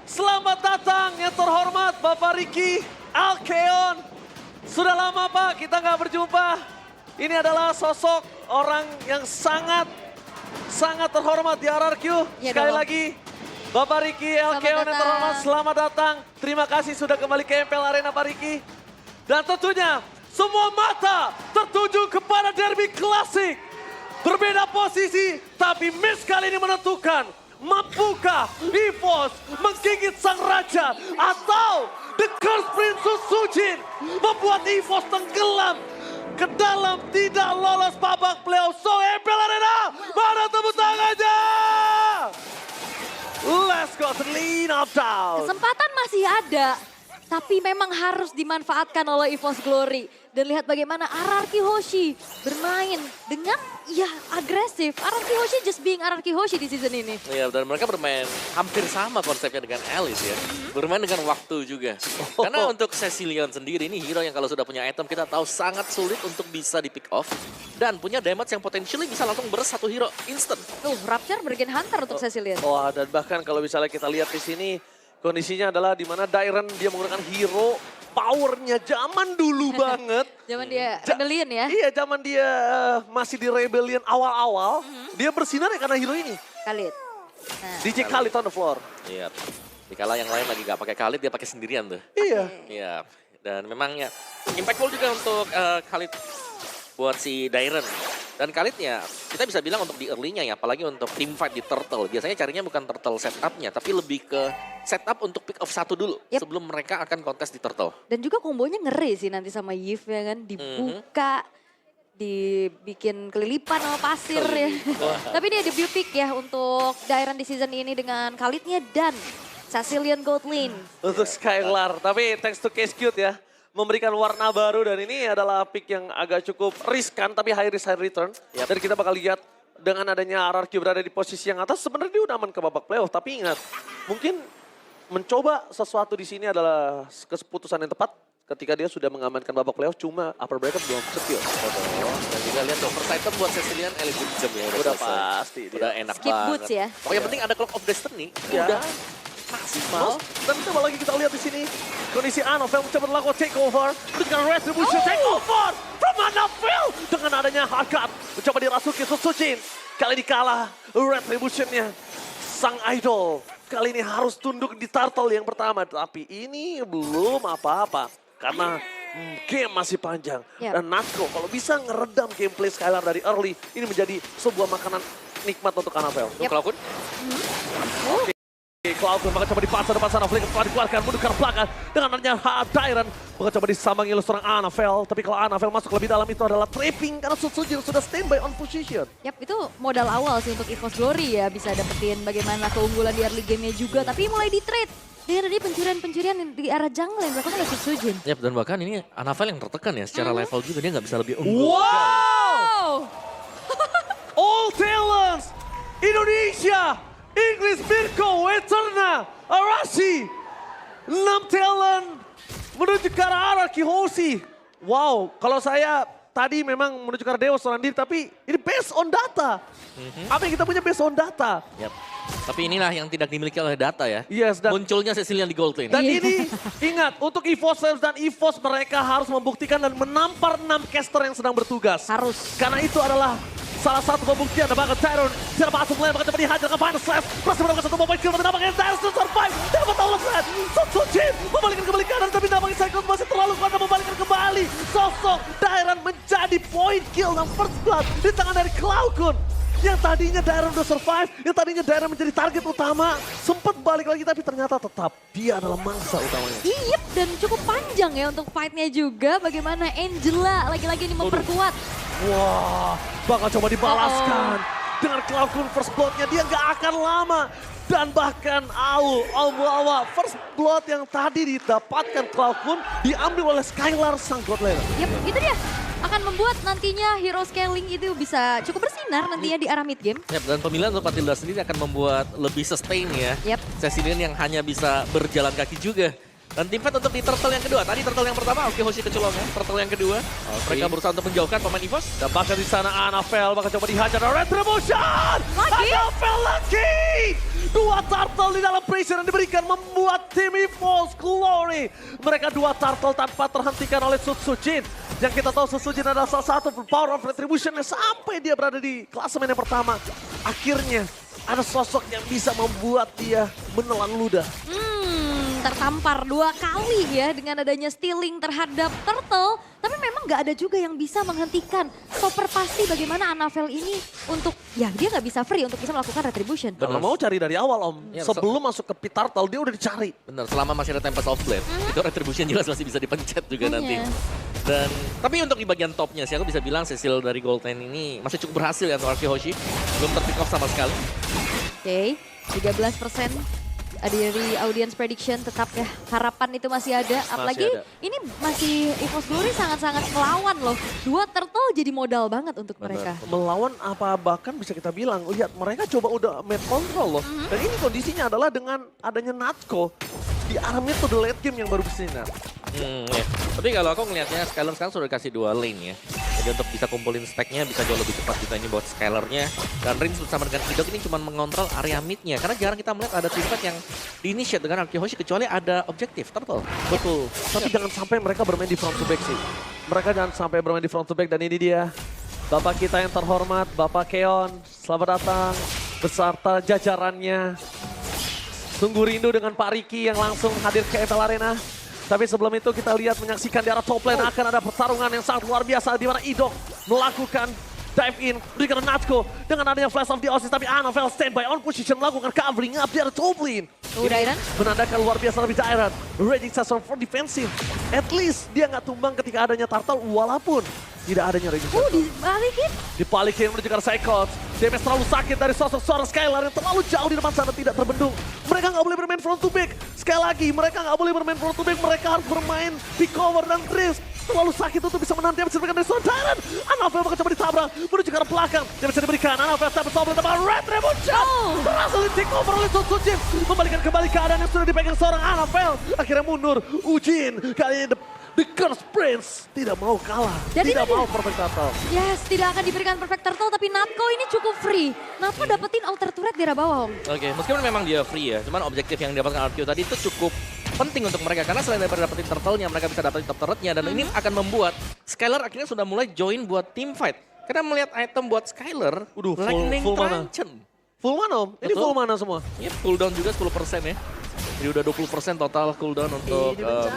selamat datang yang terhormat Bapak Ricky Alkeon. Sudah lama Pak kita nggak berjumpa. Ini adalah sosok orang yang sangat terhormat di RRQ. Ya, Sekali dong. lagi Bapak Ricky Alkeon yang terhormat, selamat datang. Terima kasih sudah kembali ke MPL Arena Pak Ricky. Dan tentunya semua mata tertuju kepada derby klasik. Berbeda posisi, tapi Miss kali ini menentukan. Mampukah EVOS menggigit sang raja atau The Curse Prince Sujin membuat EVOS tenggelam ke dalam tidak lolos babak playoff. So MPL Arena, mana tepuk tangannya? Let's go to lean up down. Kesempatan masih ada, tapi memang harus dimanfaatkan oleh EVOS Glory. Dan lihat bagaimana RRQ Hoshi bermain dengan ya agresif. RRQ Hoshi just being RRQ Hoshi di season ini. Iya, dan mereka bermain hampir sama konsepnya dengan Alice ya. Bermain dengan waktu juga. Karena untuk Cecilion sendiri ini hero yang kalau sudah punya item kita tahu sangat sulit untuk bisa di pick off. Dan punya damage yang potentially bisa langsung burst satu hero instant. Tuh, Rapture Bergen Hunter untuk Cecilion. Wah, dan bahkan kalau misalnya kita lihat di sini kondisinya adalah di mana Dairen dia menggunakan hero powernya zaman dulu banget. Zaman dia Rebellion ya. Iya, zaman dia masih di Rebellion awal-awal. Dia bersinar ya karena hero ini. Khalid. Nah, DJ Khalid on the floor. Iya. Dikala yang lain lagi gak pakai Khalid, dia pakai sendirian tuh. Iya. Iya. Dan memang ya impactful juga untuk Khalid buat si Dairen. Dan Khalid ya kita bisa bilang untuk di early-nya ya, apalagi untuk team fight di Turtle. Biasanya carinya bukan Turtle setup-nya, tapi lebih ke setup untuk pick off satu dulu. Yep. Sebelum mereka akan kontes di Turtle. dan juga kombonya ngeri sih nanti sama Yves ya kan. Dibuka, dibikin kelilipan sama pasir ya. Tapi ini debut pick ya untuk Dairen di season ini dengan Khalidnya dan Cecilion Goldlin. Untuk Skylar. Tapi thanks to Case Cute ya. Memberikan warna baru dan ini adalah pick yang agak cukup riskan tapi high risk high return. Dan kita bakal lihat dengan adanya RRQ berada di posisi yang atas sebenarnya dia udah aman ke babak playoff. Tapi ingat mungkin mencoba sesuatu di sini adalah keputusan yang tepat ketika dia sudah mengamankan babak playoff cuma upper bracket belum secure. Dan juga lihat tuh first item buat Cecilion Elegant Gem ya. Udah selesai. pasti dia. Udah enak Skip banget. boots ya. Oh yang penting ada Clock of Destiny. Ya. Udah maksimal. Dan coba lagi kita lihat di sini kondisi Anovel mencoba melakukan takeover dengan retribution takeover from Anovel dengan adanya Hakat mencoba dirasuki Susujin. Kali ini kalah retributionnya sang idol. Kali ini harus tunduk di turtle yang pertama, tapi ini belum apa-apa karena game masih panjang. Yap. Dan Natsko kalau bisa ngeredam gameplay Skylar dari early, ini menjadi sebuah makanan nikmat untuk Anovel. Tuh Cloud Cloud bakal coba dipasang depan sana, Flicker telah dikeluarkan, mundur ke belakang dengan adanya Dairen. Bakal coba disambangi oleh seorang Anavel, tapi kalau Anavel masuk lebih dalam itu adalah trapping karena Susujin sudah standby on position. Yap, itu modal awal sih untuk EVOS Glory ya, bisa dapetin bagaimana keunggulan di early game-nya juga, tapi mulai di trade. Dengan tadi pencurian-pencurian di arah jungle yang dilakukan oleh Sujin. Yap, dan bahkan ini Anavel yang tertekan ya secara level juga, dia nggak bisa lebih Wow! All talents! Indonesia! English Mirko, Eterna, Arashi! 6 talent menuju ke arah RRQ Hoshi. Wow, kalau saya tadi memang menuju ke arah Dewa seorang diri, tapi ini based on data. Apa yang kita punya based on data? Yap. Tapi inilah yang tidak dimiliki oleh data ya. Yes, dan Munculnya Cecilion di gold lane. Dan ini ingat untuk EVOS dan EVOS mereka harus membuktikan dan menampar 6 caster yang sedang bertugas. Harus. Karena itu adalah salah satu pembuktian. Ada banget Tyron. Tidak masuk lane, bakal coba dihajar ke final slash. Berhasil mendapatkan satu mobile kill, tapi nampaknya Tyron sudah survive. Tidak dapat tolong slash. Sujin membalikkan kembali kanan, tapi nampaknya Cyclone masih terlalu kuat dan membalikkan kembali. Sosok Tyron menjadi point kill dan first blood di tangan dari Cloud. Yang tadinya Dairen udah survive, yang tadinya Dairen menjadi target utama, sempat balik lagi tapi ternyata tetap dia adalah mangsa utamanya. Iya, dan cukup panjang ya untuk fight-nya juga. Bagaimana Angela lagi-lagi ini memperkuat. Wah, bakal coba dibalaskan. Dengan Cloud first blood-nya dia nggak akan lama. Dan bahkan Al-Muawa first blood yang tadi didapatkan Cloud diambil oleh Skylar sang god laner. Yap, itu dia. Akan membuat nantinya hero scaling itu bisa cukup bersinar nantinya di arah mid game. Yap, dan pemilihan untuk Matilda sendiri akan membuat lebih sustain ya. Yap. Cecilion yang hanya bisa berjalan kaki juga. Dan tim fight untuk di turtle yang kedua. Tadi turtle yang pertama, oke Hoshi kecolongan. Turtle yang kedua, mereka berusaha untuk menjauhkan pemain EVOS. Dan bahkan di sana Anafel bakal coba dihajar oleh Retribution. Lagi? Anafel lagi. Dua turtle di dalam pressure yang diberikan membuat tim EVOS Glory. Mereka dua turtle tanpa terhentikan oleh Sutsujin. Yang kita tahu Sutsujin adalah salah satu power of Retribution yang sampai dia berada di klasemen yang pertama. Akhirnya ada sosok yang bisa membuat dia menelan ludah. Tertampar 2 kali ya dengan adanya stealing terhadap Turtle. Tapi memang nggak ada juga yang bisa menghentikan. Super pasti bagaimana Anafel ini untuk, ya dia nggak bisa free untuk bisa melakukan retribution. Dan mau cari dari awal Om. Ya, Sebelum masuk ke pit turtle dia udah dicari. Bener, selama masih ada Tempest of Blade, itu Retribution jelas masih bisa dipencet juga nanti. Iya. Dan tapi untuk di bagian topnya sih aku bisa bilang Cecil dari Gold 10 ini masih cukup berhasil ya untuk Arki Hoshi. Belum terpick off sama sekali. Oke, 13% dari audience prediction tetap ya. Harapan itu masih ada. Apalagi ada. ini masih EVOS Glory sangat-sangat melawan loh. 2 turtle jadi modal banget untuk mereka. Melawan apa bahkan bisa kita bilang, lihat mereka coba udah mid control loh. Dan ini kondisinya adalah dengan adanya Natko di arah mid to the late game yang baru bersinar. Ya. Tapi kalau aku ngelihatnya Skylar sekarang sudah dikasih 2 lane ya. Jadi untuk bisa kumpulin speknya bisa jauh lebih cepat kita ini buat Skylarnya. Dan Rin bersama dengan Idok ini cuma mengontrol area midnya. Karena jarang kita melihat ada team fight yang di-initiate dengan Arki Hoshi kecuali ada objektif turtle. Betul. Tapi jangan sampai mereka bermain di front to back sih. Mereka jangan sampai bermain di front to back dan ini dia. Bapak kita yang terhormat, Bapak Keon. Selamat datang beserta jajarannya. Sungguh rindu dengan Pak Riki yang langsung hadir ke MPL Arena. Tapi sebelum itu kita lihat menyaksikan di arah top lane akan ada pertarungan yang sangat luar biasa di mana Idok melakukan dive in, berikan Natko dengan adanya flash of the Oasis, tapi Anafel standby on position melakukan covering up di arah top lane. Dairon? Menandakan luar biasa lebih Dairon. Raging Sasson for defensive. At least dia nggak tumbang ketika adanya Turtle walaupun tidak adanya Raging Sasson. Dibalikin. Dibalikin menuju ke arah Psychots. Damage terlalu sakit dari sosok seorang Skylar yang terlalu jauh di depan sana tidak terbendung. Mereka nggak boleh bermain front to back. Sekali lagi mereka nggak boleh bermain front to back. Mereka harus bermain pick cover dan drift. Terlalu sakit untuk bisa menanti damage diberikan dari seorang Dairon. Anafel bakal coba ditabrak menuju ke arah belakang. Damage diberikan. Anafel sampai sobel teman Retribution. Berhasil di take over oleh Sutsujin. Membalikan kembali keadaan yang sudah dipegang seorang Anafel. Akhirnya mundur. Ujin kali ini The Curse Prince tidak mau kalah, Jadi tidak tadi- mau perfect turtle. Yes, tidak akan diberikan perfect turtle tapi Natko ini cukup free. Natko dapetin outer turret di arah bawah Om. Oke, meskipun memang dia free ya, cuman objektif yang didapatkan RQ tadi itu cukup penting untuk mereka. Karena selain daripada dapetin turtle-nya, mereka bisa dapetin top turret-nya. Dan ini akan membuat Skylar akhirnya sudah mulai join buat team fight. Karena melihat item buat Skylar, Lightning full mana? Truncheon. Full mana Om? Ini Betul. full mana semua? Yep, cooldown juga 10% ya. Jadi udah 20% total cooldown untuk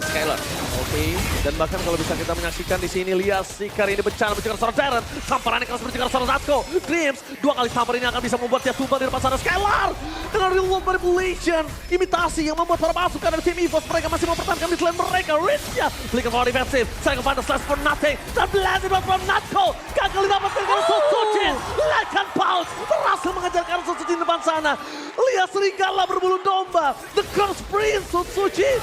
Skylar. Oke, dan bahkan kalau bisa kita menyaksikan di sini lihat Sikar ini bencana mencegah seorang Dairon. Tamparannya kelas mencegah seorang Natko. Grims, 2 kali tampar ini akan bisa membuat dia tumbang di depan sana Skylar. Dengan real world manipulation, imitasi yang membuat para pasukan dari tim EVOS mereka masih mempertahankan mid lane mereka. Rizya, belikan power defensive, saya kepada slash for nothing. Dan blended from Natko, gagal didapatkan oleh Sutsujin. Lekan Pulse, berhasil mengejarkan Sutsujin di depan sana. Lihat serigala berbulu domba, The Curse Prince Sutsujin.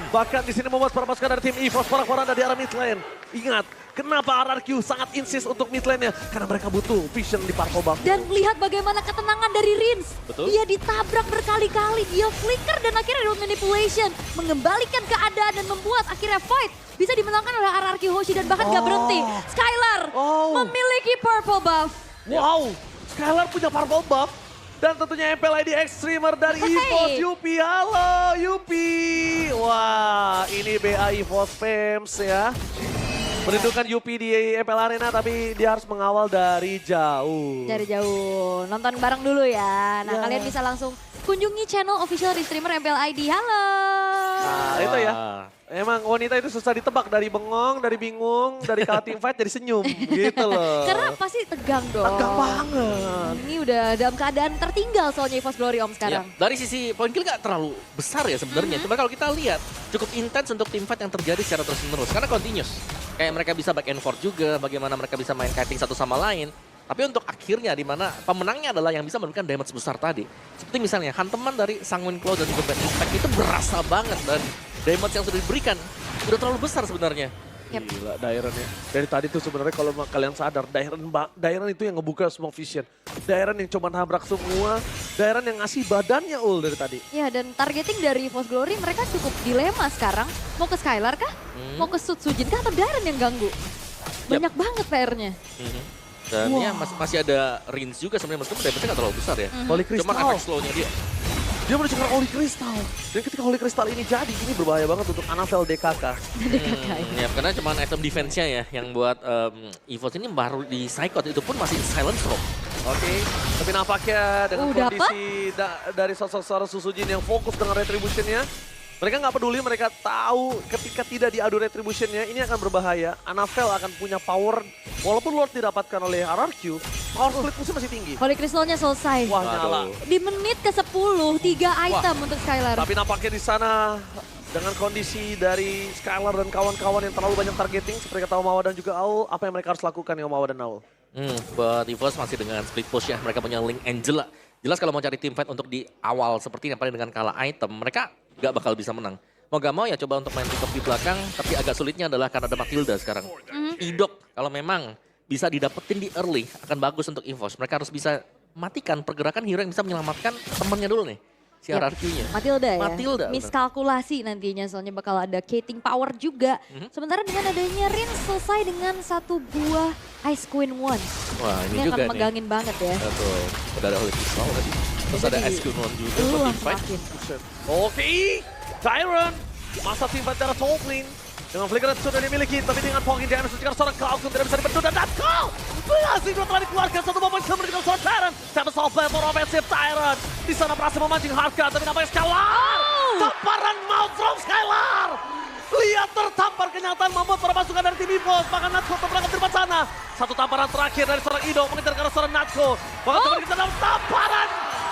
Bahkan di sini membuat para pasukan dari tim EVOS porak-poranda di arah mid lane. Ingat, kenapa RRQ sangat insist untuk mid lane-nya? Karena mereka butuh vision di Purple Buff. Dan lihat bagaimana ketenangan dari Rins. Betul. Dia ditabrak berkali-kali, dia flicker dan akhirnya real manipulation. Mengembalikan keadaan dan membuat akhirnya fight bisa dimenangkan oleh RRQ Hoshi dan bahkan gak berhenti. Skylar memiliki purple buff. Wow, Skylar punya Purple Buff. Dan tentunya MPL ID Extremer dari EVOS Yupi. Halo Yupi. Wah, ini BA EVOS Fams ya. Merindukan Yupi di MPL Arena tapi dia harus mengawal dari jauh. Dari jauh, nonton bareng dulu ya. Nah Ya. kalian bisa langsung kunjungi channel official dari streamer MPL ID. Halo. Nah, itu ya. Emang wanita itu susah ditebak dari bengong, dari bingung, dari kalah team fight jadi senyum gitu loh. Karena pasti tegang dong. Tegang banget. Ini udah dalam keadaan tertinggal soalnya EVOS Glory Om Ya, sekarang. dari sisi point kill nggak terlalu besar ya sebenarnya. Cuma kalau kita lihat cukup intens untuk team fight yang terjadi secara terus-menerus. Karena continuous. Kayak mereka bisa back and forth juga, bagaimana mereka bisa main kiting satu sama lain. Tapi untuk akhirnya di mana pemenangnya adalah yang bisa memberikan damage besar tadi. Seperti misalnya hanteman dari Sanguine Claw dan juga Bad Impact itu berasa banget dan damage yang sudah diberikan udah terlalu besar sebenarnya. Yep. Gila, Dairon ya. Dari tadi tuh sebenarnya kalau kalian sadar, Dairon itu yang ngebuka semua vision. Dairon yang coba nabrak semua, Dairon yang ngasih badannya dari tadi. Ya dan targeting dari Force Glory mereka cukup dilema sekarang. Mau ke Skylar kah? Mau ke Sutsujin kah? Atau Dairon yang ganggu? Banyak banget PR-nya. Dan ya masih ada Rins juga sebenarnya, meskipun damage-nya nggak terlalu besar ya. Holy Cuma Crystal. efek slow-nya dia. Dia menuju ke Holy Crystal. Dan ketika Holy Crystal ini jadi, ini berbahaya banget untuk Anavel DKK. Ya, karena cuma item defense-nya ya yang buat EVOS ini baru di Psychot, itu pun masih silent stroke. Oke, tapi nampaknya dengan Dapat? kondisi dari sosok seorang Susujin yang fokus dengan retribution-nya, mereka nggak peduli, mereka tahu ketika tidak diadu retribution-nya, ini akan berbahaya. Anavel akan punya power, walaupun Lord didapatkan oleh RRQ, power split musuh masih tinggi. Holy Crystal-nya selesai. Wah, nyala. Di menit ke-10, 3 item untuk Skylar. Tapi nampaknya di sana dengan kondisi dari Skylar dan kawan-kawan yang terlalu banyak targeting, seperti kata Omawa dan juga Aul, apa yang mereka harus lakukan ya Omawa dan Aul? Buat EVOS masih dengan split push ya, mereka punya Link Angela. Jelas kalau mau cari team fight untuk di awal seperti yang paling dengan kalah item, mereka gak bakal bisa menang. Mau gak mau ya coba untuk main pick up di belakang, tapi agak sulitnya adalah karena ada Matilda sekarang. Idok kalau memang bisa didapetin di early, akan bagus untuk EVOS. Mereka harus bisa matikan pergerakan hero yang bisa menyelamatkan temennya dulu nih. Si Yap. RRQ-nya. Matilda ya, Matilda, bener. miskalkulasi nantinya soalnya bakal ada Kating Power juga. Sementara dengan adanya Rin selesai dengan satu buah Ice Queen One. Wah ini Ini juga akan nih. megangin banget ya. Betul. Udah ada Holy Crystal tadi. Terus ada Jadi, SQ Non juga buat team fight. semakin. Oke, Tyron, masa tim fight dari top lane. Dengan flicker sudah dimiliki, tapi dengan poking damage jika seorang Kalkun tidak bisa dibentuk dan Natko berhasil telah dikeluarkan satu momen kemudian seorang Tyron. Tapi soal platform offensive Tyron di sana berhasil memancing harga, tapi nampaknya Skylar. Tamparan maut from Skylar. Lihat tertampar kenyataan membuat para pasukan dari tim EVOS, bahkan Natko terperangkap di depan sana. Satu tamparan terakhir dari seorang Ido mengejar ke arah seorang Natko. Bahkan kembali kita dalam tamparan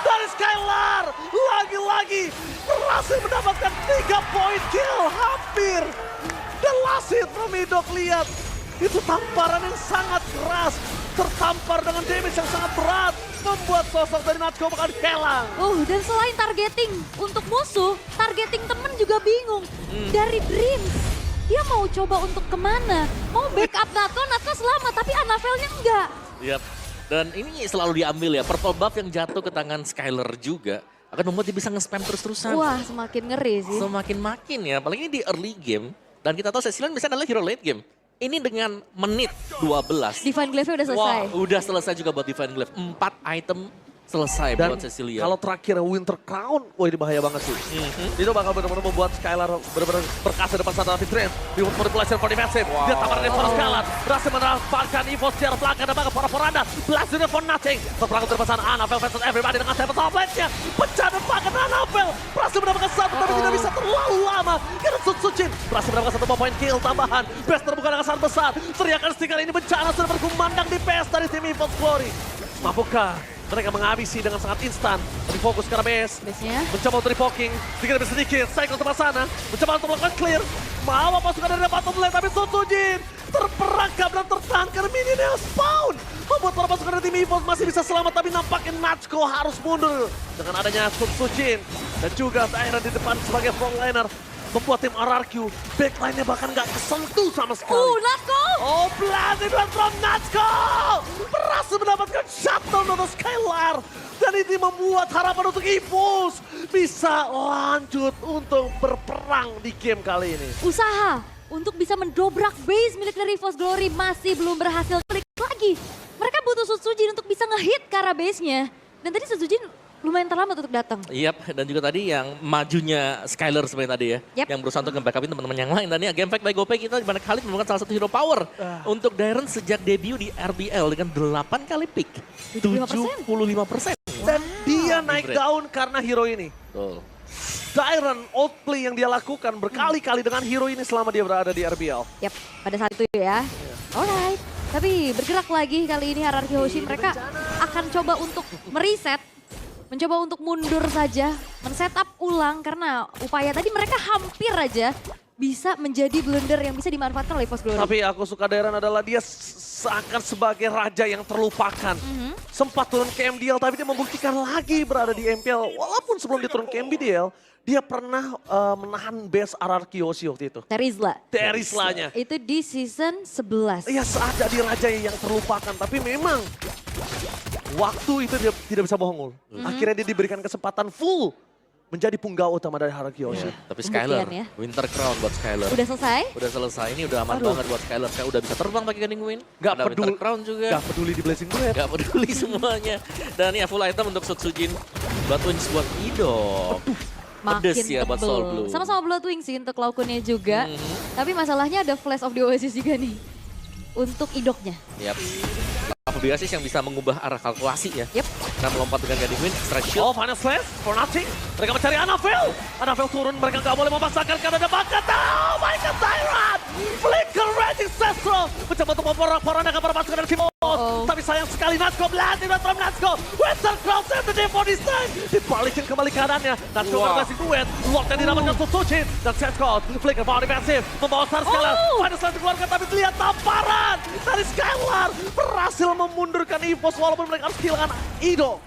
dari Skylar. Lagi-lagi berhasil mendapatkan 3 point kill hampir. Dan lasit Romidok, lihat. Itu tamparan yang sangat keras. Tertampar dengan damage yang sangat berat. Membuat sosok dari Natsko bakal kelang. Dan selain targeting untuk musuh, targeting temen juga bingung. Dari Dreams, dia mau coba untuk kemana? Mau backup Natko selamat, tapi Anavelnya enggak. Yap. Dan ini selalu diambil ya, purple buff yang jatuh ke tangan Skylar juga akan membuat dia bisa nge-spam terus-terusan. Wah, semakin ngeri sih. Semakin ya, apalagi ini di early game. Dan kita tahu Cecilion biasanya adalah hero late game. Ini dengan menit 12. Divine Glaive-nya udah selesai. Udah selesai juga buat Divine Glaive. 4 item selesai Dan buat Cecilia. kalau terakhir Winter Crown, wah ini bahaya banget sih. Itu bakal benar-benar membuat Skylar benar-benar berkasa depan sana tapi Trent. Di manipulation for defensive. Dia tamparan dari seorang Skylar. Berhasil memanfaatkan EVOS secara belakang dan bakal para Poranda. Blasting for nothing. Terperangkap dari depan sana Anavel versus everybody dengan Seven Soulblades-nya. Pecah dan bahkan Anavel berhasil mendapatkan satu tapi tidak bisa terlalu lama. Karena Sutsujin berhasil mendapatkan satu point kill tambahan. Best terbuka dengan sangat besar. Teriakan stiker ini bencana sudah berkumandang di PS dari tim EVOS Glory. Mampukah mereka menghabisi dengan sangat instan. Lebih fokus ke arah base. Base-nya. Mencoba untuk repoking. Sedikit demi sedikit. Cycle tempat sana. Mencoba untuk melakukan clear. Mau pasukan dari bottom lane. Tapi Sutsujin terperangkap dan tertahan karena minionnya spawn. Membuat para pasukan dari tim EVOS masih bisa selamat. Tapi nampaknya Natsko harus mundur. Dengan adanya Sutsujin. Dan juga Tyron di depan sebagai frontliner. Membuat tim RRQ backline-nya bahkan nggak kesentuh sama sekali. Natko! Oh, blazing run from Natsko! Berhasil mendapatkan shutdown untuk Skylar. Dan ini membuat harapan untuk EVOS bisa lanjut untuk berperang di game kali ini. Usaha untuk bisa mendobrak base milik dari EVOS Glory masih belum berhasil. Klik lagi. Mereka butuh Sutsujin untuk bisa ngehit ke arah base-nya. Dan tadi Sutsujin lumayan terlambat untuk datang. Yap, dan juga tadi yang majunya Skylar sebenarnya tadi ya. Yep. Yang berusaha untuk nge-backupin teman-teman yang lain. Dan ya game fact by GoPay kita di mana kali menemukan salah satu hero power. Untuk Dairon sejak debut di RBL dengan 8 kali pick. 75%. Dan dia naik daun karena hero ini. Betul. Dairon outplay yang dia lakukan berkali-kali dengan hero ini selama dia berada di RBL. Yap, pada saat itu ya. Alright. Tapi bergerak lagi kali ini RRQ Hoshin. Mereka akan coba untuk mereset. Mencoba untuk mundur saja, men-setup ulang karena upaya tadi mereka hampir aja bisa menjadi blunder yang bisa dimanfaatkan oleh EVOS Glory. Tapi aku suka Dairon adalah dia seakan sebagai raja yang terlupakan. Sempat turun ke MDL tapi dia membuktikan lagi berada di MPL. Walaupun sebelum dia turun ke MBDL, dia pernah menahan base RRQ Yoshi waktu itu. Terizla. Terislanya. Itu di season 11. Iya saat jadi raja yang terlupakan. Tapi memang waktu itu dia tidak bisa bohong. Akhirnya dia diberikan kesempatan full menjadi punggawa utama dari RRQ Yoshi. Tapi Skylar, Pembuktian ya. Winter Crown buat Skylar. Udah selesai? Udah selesai, ini udah aman Aduh. banget buat Skylar. Kayak udah bisa terbang pakai Gunning Wind. Gak Ada peduli. Winter Crown juga. Gak peduli di Blazing Duet. Gak peduli semuanya. Dan ya full item untuk Sutsujin. Blood Wings buat Ido. Makin Pedes ya buat tebel. Soul Blue. Sama-sama Bloodwing sih untuk Laukunnya juga. Tapi masalahnya ada Flash of the Oasis juga nih. Untuk idoknya. Yap. Oasis yang bisa mengubah arah kalkulasi ya. Yep. Karena melompat dengan Gunning Wind, extra shield. Oh, Final Slash for nothing. Mereka mencari Anafel. Anafel turun, mereka gak boleh memaksakan karena ada bakat. Oh my god, Tyrant! Flicker Raging Sestro. Mencoba untuk memporak-porandakan para pasukan dari Timos. Tapi sayang sekali Natsko melatih dan from Natsko. Winter Crown save the day for this time. Dibalikin kembali keadaannya. Natsko berhasil duet. Lock yang didapatkan Sutsujin. Dan Sescott. Flicker power defensif. Membawa Star Skylar. Final Slash dikeluarkan tapi lihat tamparan dari Skylar. Berhasil memundurkan EVOS walaupun mereka harus kehilangan Ido.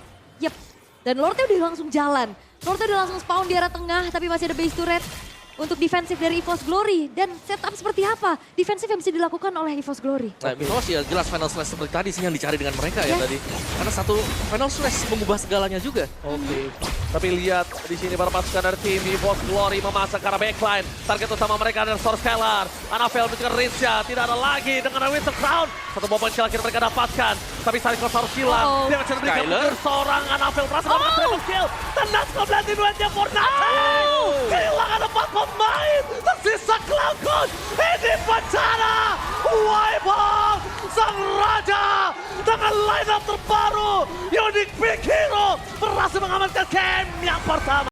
Yep. Dan Lordnya udah langsung jalan. Lordnya udah langsung spawn di arah tengah tapi masih ada base turret. Untuk defensif dari EVOS Glory. Dan setup seperti apa? Defensif yang bisa dilakukan oleh EVOS Glory. Nah, Minos ya jelas Final Slash seperti tadi sih yang dicari dengan mereka ya Yes. tadi. Karena satu Final Slash mengubah segalanya juga. Oke. Tapi lihat di sini para pasukan dari tim EVOS Glory memasak ke arah backline. Target utama mereka adalah Star Skylar. Anafel mencari Rinsya. Tidak ada lagi dengan Winter Crown. Satu poin kill akhirnya mereka dapatkan. Tapi Sarikos harus hilang. Dia mencari berikan Skylar. seorang Anafel berhasil mendapatkan triple kill. Dan Natsko melatih duetnya for nothing. Kehilangan 4 pemain. Tersisa Cloudcon. Ini bencana. Waibong. Sang Raja. Dengan line up terbaru. Unique Big Hero. Berhasil mengamankan game yang pertama.